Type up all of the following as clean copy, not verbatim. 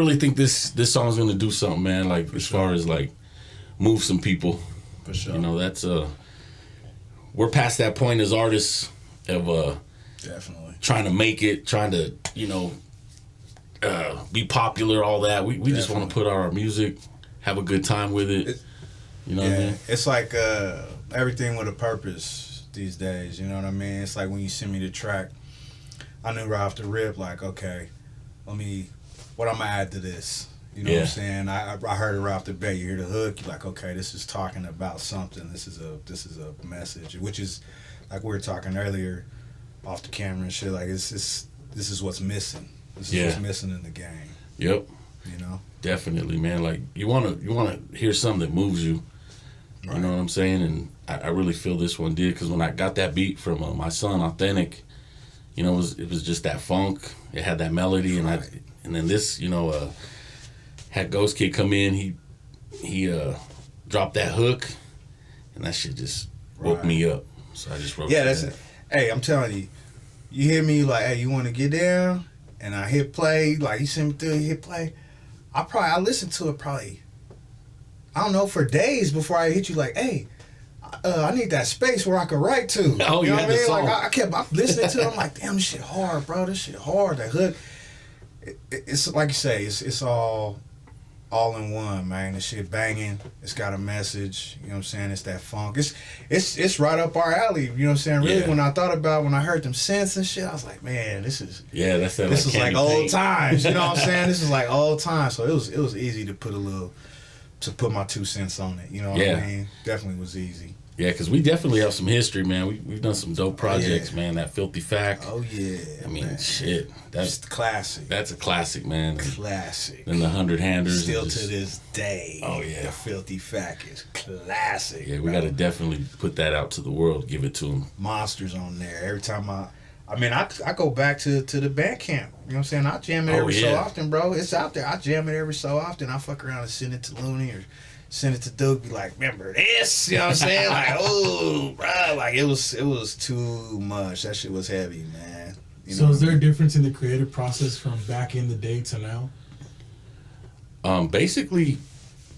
really think this song's gonna do something, man. Like as far as like move some people. For sure. You know, that's we're past that point as artists of definitely trying to make it, trying to, you know, be popular, all that. We just want to put out our music, have a good time with it. You know what I mean? It's like everything with a purpose these days, you know what I mean? It's like when you send me the track, I knew right off the rip, like, okay, what I'm gonna add to this? You know what I'm saying? I heard it right off the bat. You hear the hook, you're like, okay, this is talking about something. This is a message, which is like we were talking earlier off the camera and shit. Like this is what's missing. This is what's missing in the game. Yep. You know? Definitely, man. Like you wanna hear something that moves you. Right. You know what I'm saying? And I really feel this one did, because when I got that beat from my son, Authentic, you know, it was just that funk. It had that melody, and then this, you know, had Ghost Kid come in. He dropped that hook, and that shit just woke me up. So I just wrote. Yeah, that's it. Hey, I'm telling you, you hear me like, hey, you want to get down, and I hit play. Like you send me through, you hit play. I listened to it probably, I don't know, for days before I hit you. Like, hey, I need that space where I can write to. Oh, you know what I mean? Like I'm listening to it. I'm like, damn, this shit hard, bro. This shit hard. That hook. It's like you say. It's all in one, man. This shit banging. It's got a message. You know what I'm saying? It's that funk. It's right up our alley. You know what I'm saying? Really, when I heard them synths and shit, I was like, man, this is like old times. You know what I'm saying? This is like old times. So it was easy to put my 2 cents on it. You know what I mean? Definitely was easy. Yeah, because we definitely have some history, man. We've done some dope projects, man. That Filthy Fact. Oh, yeah. I mean, shit. That's classic. That's a classic, man. Classic. And the 100-handers. Still to this day. Oh, yeah. The Filthy Fact is classic. Yeah, we got to definitely put that out to the world. Give it to them. Monsters on there. Every time I go back to the Bandcamp. You know what I'm saying? I jam it every so often, bro. It's out there. I jam it every so often. I fuck around and send it to Looney or send it to Duke, be like, remember this? You know what I'm saying? Like, oh, bro, like it was too much. That shit was heavy, man. So is there a difference in the creative process from back in the day to now? Basically,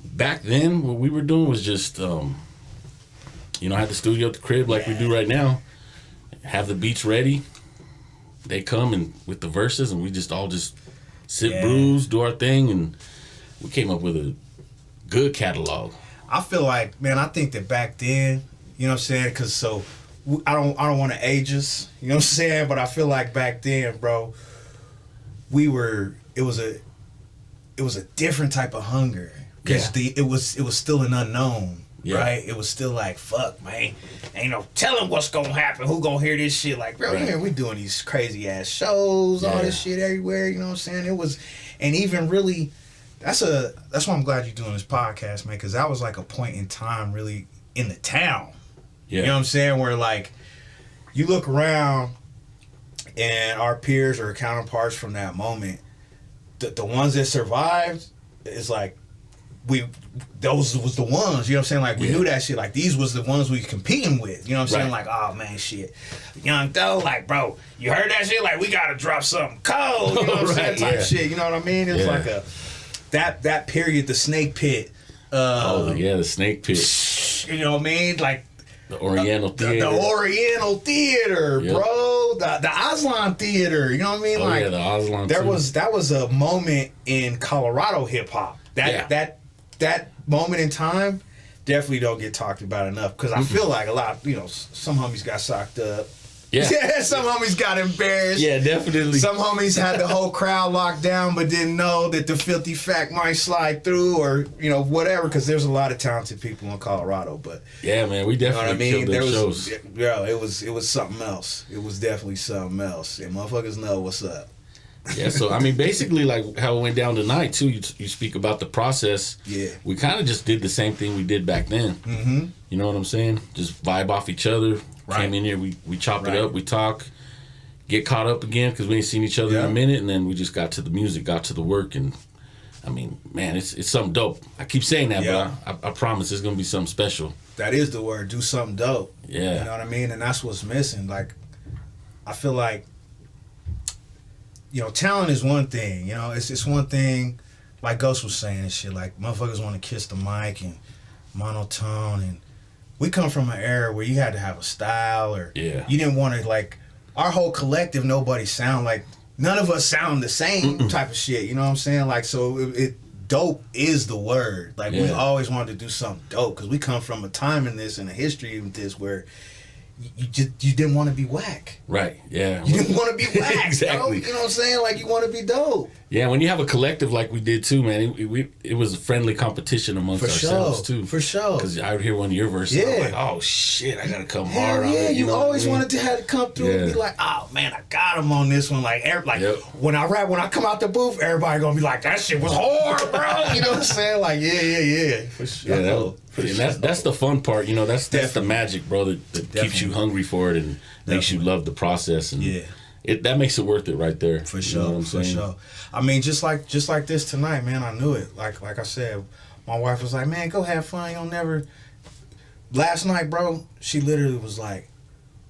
back then, what we were doing was just, I had the studio at the crib like we do right now. Have the beats ready. They come and with the verses, and we just all sit, brews, do our thing, and we came up with a good catalog. I feel like, man, I think that back then, you know what I'm saying? Because I don't want to age us, you know what I'm saying? But I feel like back then, bro, it was a different type of hunger, because it was still an unknown, right? It was still like, fuck, man, ain't no telling what's gonna happen. Who gonna hear this shit? Like, bro, we doing these crazy ass shows, all this shit everywhere. You know what I'm saying? It was, and even really. That's why I'm glad you're doing this podcast, man, because that was like a point in time really in the town. Yeah. You know what I'm saying? Where like you look around and our peers or counterparts from that moment, the ones that survived, is like those was the ones, you know what I'm saying? Like we knew that shit. Like these was the ones we competing with. You know what I'm saying? Like, oh man, shit. Young Doe, like, bro, you heard that shit? Like we gotta drop something cold. You know what I'm saying? Type shit. You know what I mean? It was like that period, the Snake Pit. The Snake Pit. You know what I mean? Like the Oriental Theater. The Oriental Theater, bro. The Aslan Theater. You know what I mean? Like the Aslan. That was a moment in Colorado hip hop. That moment in time definitely don't get talked about enough, because I feel like a lot, some homies got socked up. Yeah, some homies got embarrassed. Yeah, definitely. Some homies had the whole crowd locked down, but didn't know that the Filthy Fact might slide through, or whatever. Because there's a lot of talented people in Colorado. But yeah, man, we definitely killed those shows. Yeah, it was something else. It was definitely something else, and motherfuckers know what's up. Yeah, so I mean, basically, like how it went down tonight too. You speak about the process. Yeah, we kind of just did the same thing we did back then. Mm-hmm. You know what I'm saying? Just vibe off each other. Right. Came in here, we chop it up, we talk, get caught up again because we ain't seen each other in a minute, and then we just got to the music, got to the work, and I mean, man, it's something dope. I keep saying that, but I promise it's gonna be something special. That is the word. Do something dope. Yeah, you know what I mean, and that's what's missing. Like, I feel like, talent is one thing. It's one thing like Ghost was saying and shit, like motherfuckers want to kiss the mic and monotone, and we come from an era where you had to have a style, or Yeah. you didn't want to, like, our whole collective, nobody sound like, none of us sound the same type of shit, you know what I'm saying? Like, so it dope is the word. Like, we Yeah. always wanted to do something dope, because we come from a time in this and a history with this where you didn't want to be whack. Right. Yeah. You didn't want to be whack. Exactly. Bro. You know what I'm saying? Like, you want to be dope. Yeah, when you have a collective like we did too, man, it was a friendly competition amongst For ourselves sure. too. For sure. Because I would hear one of your verses, and I'm Yeah. like, oh shit, I gotta come Hell hard on yeah, it. you know what always I mean? wanted to have to come through and be like, oh man, I got him on this one. Like, Yep. when I rap, when I come out the booth, everybody gonna be like, that shit was hard, bro. You know what I'm saying? Like, yeah, for sure. Yeah, that's the fun part. You know, that's the magic, bro. That keeps you hungry for it and makes you love the process. And that makes it worth it right there. For sure, you know what I'm saying? sure. I mean, just like this tonight, man. I knew it. Like I said, my wife was like, "Man, go have fun. You'll never." Last night, bro, she literally was like,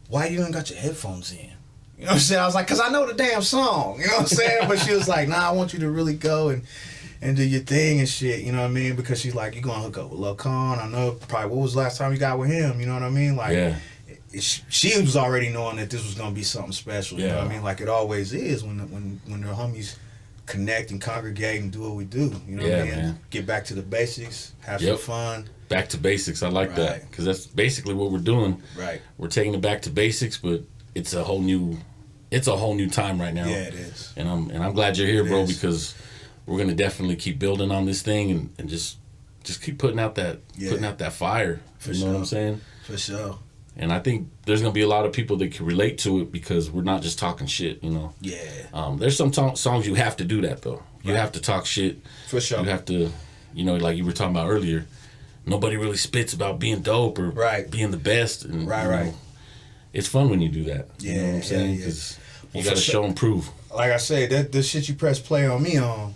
"Why you ain't got your headphones in?" You know what I'm saying? I was like, "Cause I know the damn song." You know what I'm saying? But she was like, "Nah, I want you to really go and do your thing and shit." You know what I mean? Because she's like, "You gonna hook up with Lil Con? I know probably what was the last time you got with him? You know what I mean? Like." Yeah. She was already knowing that this was gonna be something special. You know what I mean? Like it always is when the homies connect and congregate and do what we do. You know what I mean? Man. Get back to the basics, have some fun. Back to basics. I like that because that's basically what we're doing. Right. We're taking it back to basics, but it's a whole new time right now. Yeah, it is. And I'm glad you're here, It bro, is. because we're gonna definitely keep building on this thing and just keep putting out that fire. For you know what I'm saying? For sure. And I think there's gonna be a lot of people that can relate to it because we're not just talking shit, you know. Yeah. There's some songs you have to do that though. You have to talk shit. For sure. You have to, you know, like you were talking about earlier. Nobody really spits about being dope or being the best. And, Right. know, it's fun when you do that. You know what I'm saying? Yeah. 'Cause you Well, gotta for show and prove. Like I say, that the shit you press play on me on,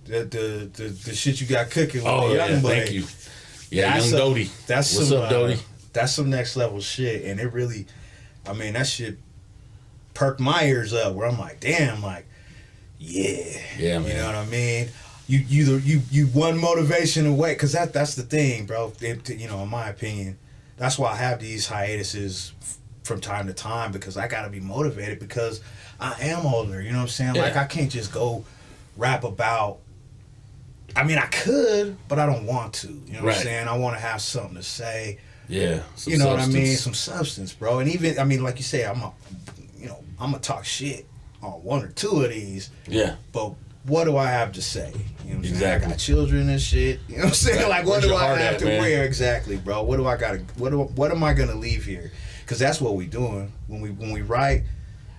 the shit you got cooking with the young boy. Thank you. Yeah, That's young a- Doty. That's What's some, up, Doty? That's some next level shit, and it really, I mean, that shit perked my ears up. Where I'm like, damn, like, yeah, man. You know what I mean? You one motivation away, because that's the thing, bro. You know, in my opinion, that's why I have these hiatuses from time to time, because I gotta be motivated because I am older. You know what I'm saying? Yeah. Like I can't just go rap about. I mean, I could, but I don't want to. You know what I'm saying? I want to have something to say. Yeah, You know what I mean? Some substance, bro. And even, I mean, like you say, I'm gonna talk shit on one or two of these. Yeah. But what do I have to say? You know what I'm saying? Exactly. I got children and shit. You know what I'm saying? Like, what Where's do your I heart have at, to man? wear exactly, bro? What do I gotta? What am I gonna leave here? Because that's what we doing when we write.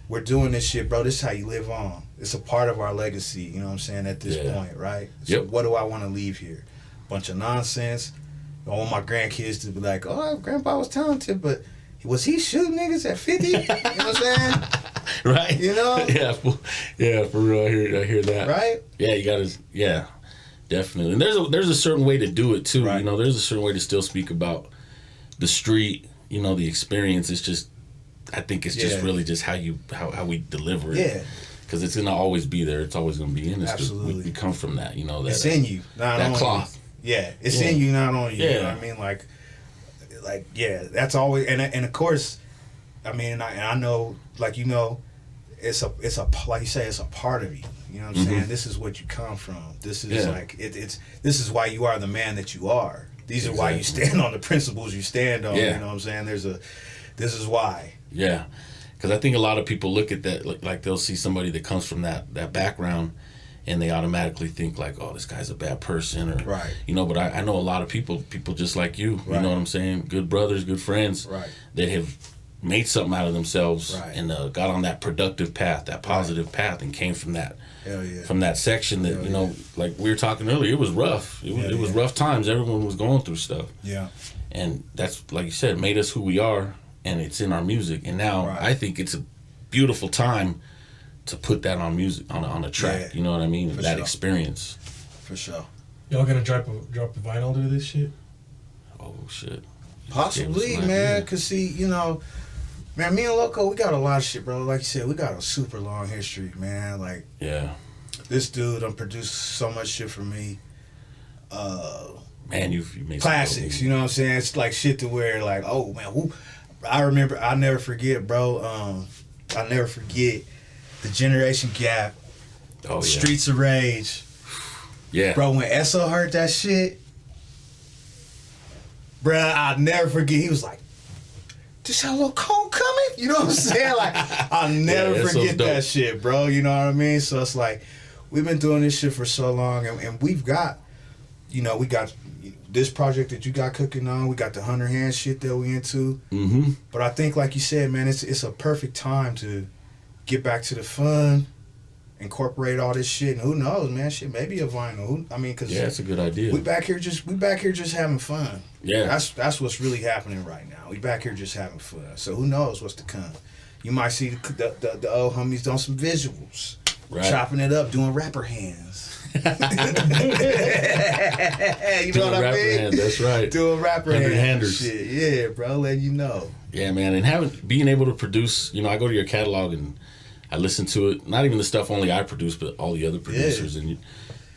We're doing this shit, bro. This is how you live on. It's a part of our legacy. You know what I'm saying? At this point, right? So what do I want to leave here? Bunch of nonsense. I want my grandkids to be like, oh, grandpa was talented, but was he shooting niggas at 50? You know what I'm saying? Right. You know? Yeah, for real. I hear that. Right? Yeah, you gotta, definitely. And there's a certain way to do it too. Right. You know, there's a certain way to still speak about the street, you know, the experience. It's just, I think it's just really just how we deliver it. Yeah. Because it's gonna always be there. It's always gonna be in us. Absolutely. We come from that, you know. That, It's in you. that cloth. Yeah, it's in you, not on you. Yeah. You know what I mean? Like, yeah, that's always, and of course, I mean, and I know, like, you know, it's a like you say, it's a part of you. You know what I'm saying? This is what you come from. This is like this is why you are the man that you are. These are why you stand on the principles you stand on. Yeah. You know what I'm saying? This is why. Yeah, because I think a lot of people look at that like they'll see somebody that comes from that background, and they automatically think like, oh, this guy's a bad person, or you know. But I know a lot of people just like you. You know what I'm saying? Good brothers, good friends, that have made something out of themselves and got on that productive path, that positive path, and came from that. Hell yeah. From that section that you know, like we were talking earlier, it was rough. It was rough times. Everyone was going through stuff. Yeah. And that's, like you said, made us who we are, and it's in our music. And now I think it's a beautiful time to put that on music, on a track. Yeah. You know what I mean? For that sure. experience. For sure. Y'all gonna drop a vinyl to this shit? Oh shit. Possibly, man. Cause see, you know, man, me and Loco, we got a lot of shit, bro. Like you said, we got a super long history, man. Like, yeah. This dude done produced so much shit for me. Man, you made Classics, some you know what I'm saying? It's like shit to where like, oh man, who? I remember. I'll never forget, bro. I'll never forget the Generation Gap, oh yeah, Streets of Rage. yeah, Bro, when Esso heard that shit, bro, I'll never forget. He was like, "This how Lil Cone coming?" You know what I'm saying? Like, I'll never Yeah, forget dope. that shit, bro. You know what I mean? So it's like, we've been doing this shit for so long, and we've got, you know, we got this project that you got cooking on. We got the 100 Hands shit that we into. Mm-hmm. But I think, like you said, man, it's a perfect time to get back to the fun, incorporate all this shit, and who knows, man, shit, maybe a vinyl. I mean, cause Yeah, that's a good idea. we back here just having fun. Yeah. That's what's really happening right now. We back here just having fun. So who knows what's to come? You might see the old homies doing some visuals, Right. chopping it up, doing rapper hands. You know Doing what I rapper mean? hands, that's right. Doing rapper hands. handers. Shit. Yeah, bro. Let you know. Yeah, man, and being able to produce, you know, I go to your catalog and I listen to it. Not even the stuff only I produce, but all the other producers. And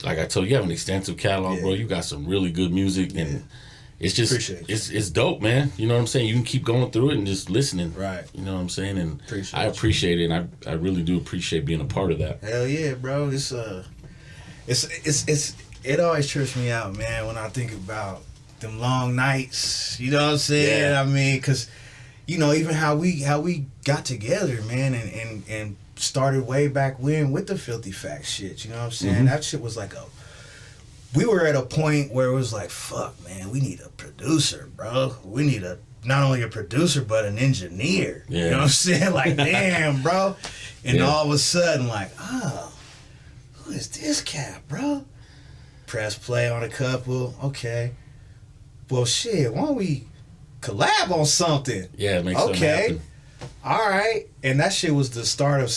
like I told you, you have an extensive catalog, bro. You got some really good music, and it's just it's dope, man. You know what I'm saying? You can keep going through it and just listening. Right. You know what I'm saying? And Appreciate I appreciate it, and I really do appreciate being a part of that. Hell yeah, bro. It always trips me out, man, when I think about them long nights. You know what I'm saying? Yeah. I mean, cause you know, even how we got together, man, and started way back when with the Filthy Facts shit. You know what I'm saying? Mm-hmm. That shit was like we were at a point where it was like, fuck, man, we need a producer, bro. We need not only a producer but an engineer. Yeah. You know what I'm saying? Like, damn, bro. And Yeah. all of a sudden, like, oh, who is this cat, bro? Press play on a couple. Okay. Well, shit, why don't we collab on something? Yeah, it makes something happen. All right. And that shit was the start of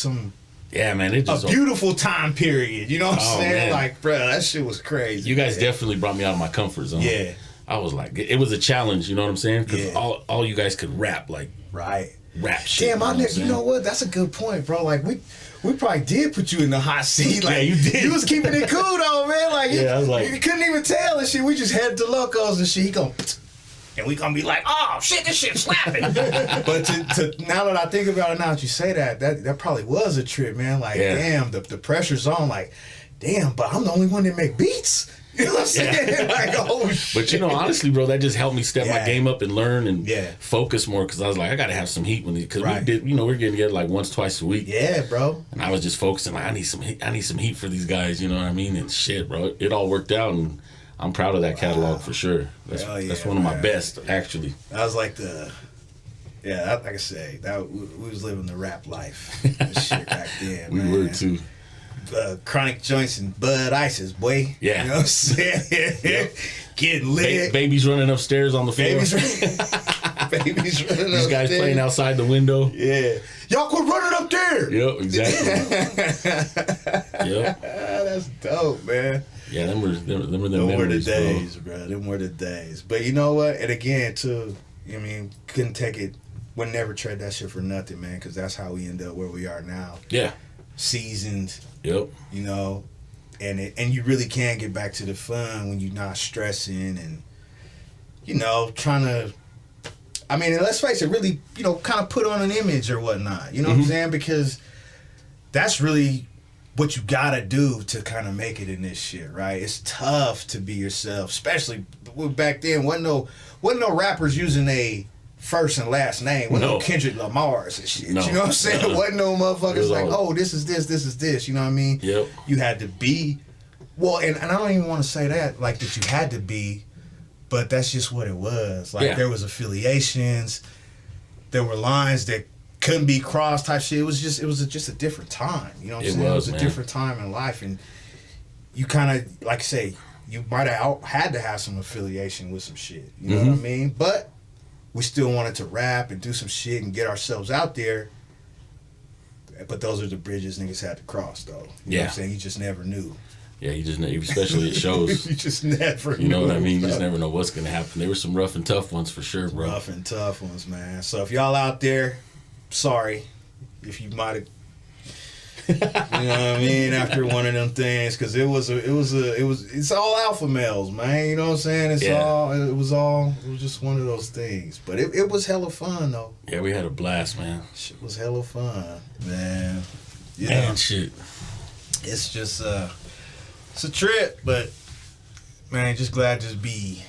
Yeah, man, it just a beautiful time period. You know what I'm Oh, saying? man. Like, bro, that shit was crazy. You guys man. definitely brought me out of my comfort zone. Yeah. I was like, it was a challenge, you know what I'm saying? Because Yeah. all you guys could rap, like, Right. rap shit. Damn, you know what I'm you saying? know what? That's a good point, bro. Like, we probably did put you in the hot seat. Like, Yeah, you did. You was keeping it cool, though, man. Like, Yeah, I was like- you couldn't even tell and shit. We just headed to Locos and shit. He gon' and we gonna be like, oh shit, this shit slapping. But to now that I think about it, now that you say that probably was a trip, man. Like, damn, the pressure's on. Like, damn, but I'm the only one that make beats. You know what I'm saying? Like, oh shit. But you know, honestly, bro, that just helped me step my game up and learn and focus more, because I was like, I gotta have some heat because we did, you know, we're getting together like once, twice a week. Yeah, bro. And I was just focusing like, I need some heat for these guys. You know what I mean? And shit, bro, it all worked out, and I'm proud of that catalog for sure. That's one of my best, actually. That was like like I say, we was living the rap life. Shit back then. We were too. Chronic joints and Bud Ices, boy. Yeah. You know what I'm saying? Getting lit. Babies running upstairs on the floor. Babies running These guys playing outside the window. Yeah. Y'all quit running up there. Yep, exactly. Yep. That's dope, man. Yeah, them were the Them were the memories, days, bro. Them were the days. But you know what? And again, too, I mean, couldn't take it. Would never trade that shit for nothing, man, because that's how we end up where we are now. Yeah. Seasoned. Yep. You know, and you really can get back to the fun when you're not stressing and, you know, trying to. I mean, let's face it, really, you know, kind of put on an image or whatnot. You know what I'm saying? Because that's really what you gotta do to kind of make it in this shit, right? It's tough to be yourself, especially back then. Wasn't no rappers using a first and last name. Wasn't no Kendrick Lamar's and shit. No. You know what I'm saying? Wasn't no motherfuckers like, all... oh, this is this. You know what I mean? Yep. You had to be. Well, and I don't even want to say that, like, that you had to be, but that's just what it was. Like, there was affiliations, there were lines that couldn't be crossed type shit. It was just a different time. You know what I'm saying? It was a different time in life, and you kind of, like I say, you might have had to have some affiliation with some shit. You know what I mean? But we still wanted to rap and do some shit and get ourselves out there. But those are the bridges niggas had to cross, though. You know what I'm saying? You just never knew. Yeah, you just especially at shows. You just never You know knew, what I mean? bro. You just never know what's going to happen. There were some rough and tough ones for sure, bro. Rough and tough ones, man. So if y'all out there, sorry if you might have You know what I mean? After one of them things, because it's all alpha males, man. You know what I'm saying? It was just one of those things. But it was hella fun though. Yeah, we had a blast, man. Shit was hella fun, man. Yeah, Man, shit. it's just it's a trip, but man, just glad to be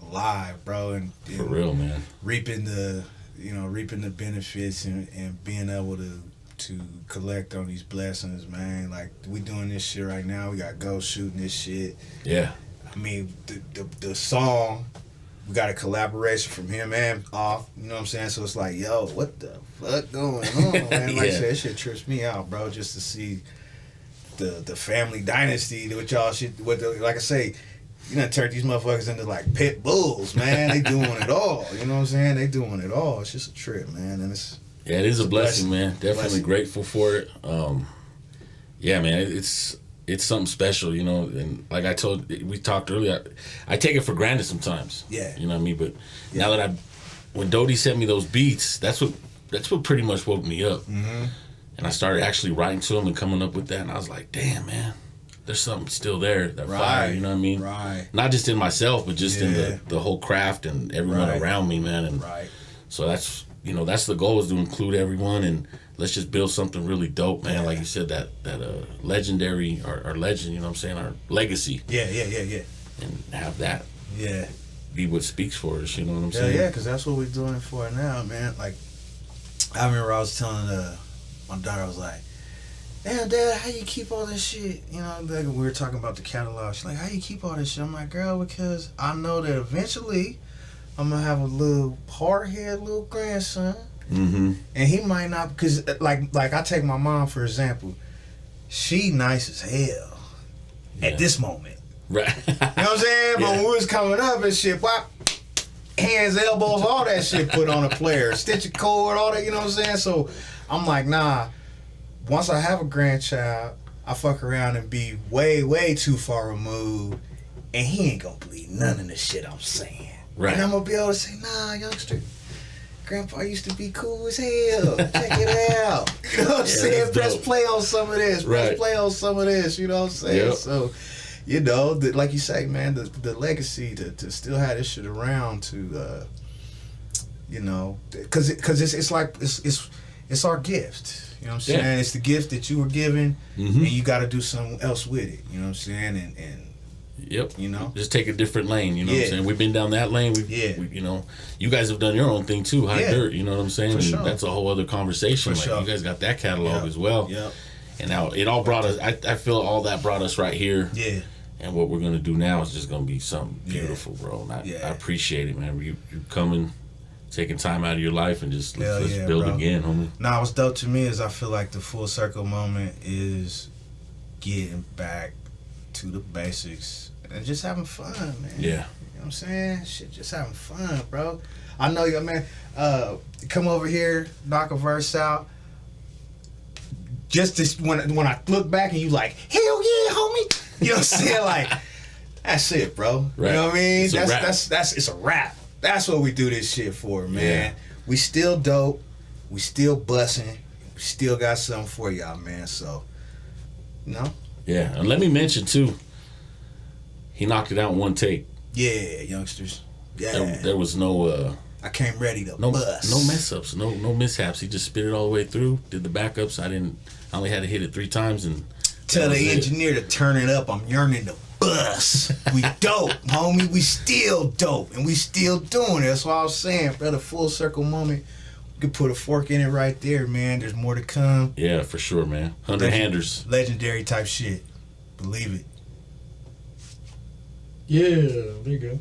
alive, bro, and For real, man. reaping the benefits and being able to collect on these blessings, man. Like, we doing this shit right now. We got Ghost shooting this shit. Yeah. I mean, the song, we got a collaboration from him and Off. You know what I'm saying? So it's like, yo, what the fuck going on, man? Like I said, that shit trips me out, bro. Just to see the family dynasty, what y'all shit. Like I say, you done turned these motherfuckers into like pit bulls, man. They doing it all. You know what I'm saying? They doing it all. It's just a trip, man. And Yeah, it is a blessing, man. Definitely Blessing. grateful for it. Yeah, man, it's something special, you know. And like we talked earlier, I take it for granted sometimes. Yeah. You know what I mean? But now that when Dodie sent me those beats, that's what pretty much woke me up. Mm-hmm. And I started actually writing to him and coming up with that. And I was like, damn, man, there's something still there, that fire, you know what I mean? Right. Not just in myself, but just in Yeah. the whole craft and everyone Right. around me, man. And Right. so that's the goal, is to include everyone, and let's just build something really dope, man. Yeah. Like you said, that legendary, our legend, you know what I'm saying, our legacy, Yeah. and have that Yeah. be what speaks for us, you know what I'm Yeah, saying? yeah, because that's what we're doing it for now, man. Like, I remember I was telling my daughter, I was like, damn, Dad, how you keep all this shit? You know, like, we were talking about the catalog. She's like, how you keep all this shit? I'm like, girl, because I know that eventually I'm going to have a little hard-headed little grandson. Mm-hmm. And he might not, because, like I take my mom, for example. She nice as hell at this moment. Right. You know what I'm saying? But Yeah. when we was coming up and shit, why, hands, elbows, all that shit put on a player. Stitch a cord, all that, you know what I'm saying? So I'm like, nah, once I have a grandchild, I fuck around and be way, way too far removed, and he ain't gonna believe none of the shit I'm saying. Right. And I'm gonna be able to say, nah, youngster, Grandpa used to be cool as hell. Check it out. You know what I'm saying? that's Press dope. play on some of this. Press Right. play on some of this. You know what I'm saying? Yep. So, you know, like you say, man, the legacy to still have this shit around to, you know, because it's like it's our gift. You know what I'm saying? Yeah. It's the gift that you were given, Mm-hmm. and you got to do something else with it. You know what I'm saying? And Yep. you know, Just take a different lane, you know what Yeah. I'm saying? We've been down that lane. You know, you guys have done your own thing too, High Yeah. Dirt, you know what I'm saying? For And sure. that's a whole other conversation. For Like, sure. you guys got that catalog Yep. as well. Yep. And now it all brought us, I feel all that brought us right here. Yeah. And what we're going to do now is just going to be something Yeah. beautiful, bro. And I Yeah. appreciate it, man. You coming, taking time out of your life and just Hell let's yeah, build bro. again, homie. Nah, what's dope to me is I feel like the full circle moment is getting back to the basics and just having fun, man. Yeah. You know what I'm saying? Shit, just having fun, bro. I know you, man. Come over here, knock a verse out. Just this, when I look back and you like, hell yeah, homie. You know what I'm saying? Like, that's it, bro. Right. You know what I mean? It's a wrap. That's it's a wrap. That's what we do this shit for, man. Yeah. We still dope. We still busting. We still got something for y'all, man. So, you know? Yeah. And let me mention, too, he knocked it out in one take. Yeah, youngsters. Yeah. There was no I came ready to no bust. mess ups, no mishaps. He just spit it all the way through, did the backups. I only had to hit it 3 times and Tell that the was it. engineer to turn it up. I'm yearning to bust. We dope, homie. We still dope. And we still doing it. That's what I was saying, brother. Full circle moment. We could put a fork in it right there, man. There's more to come. Yeah, for sure, man. 100-handers. Legendary type shit. Believe it. Yeah, there you go.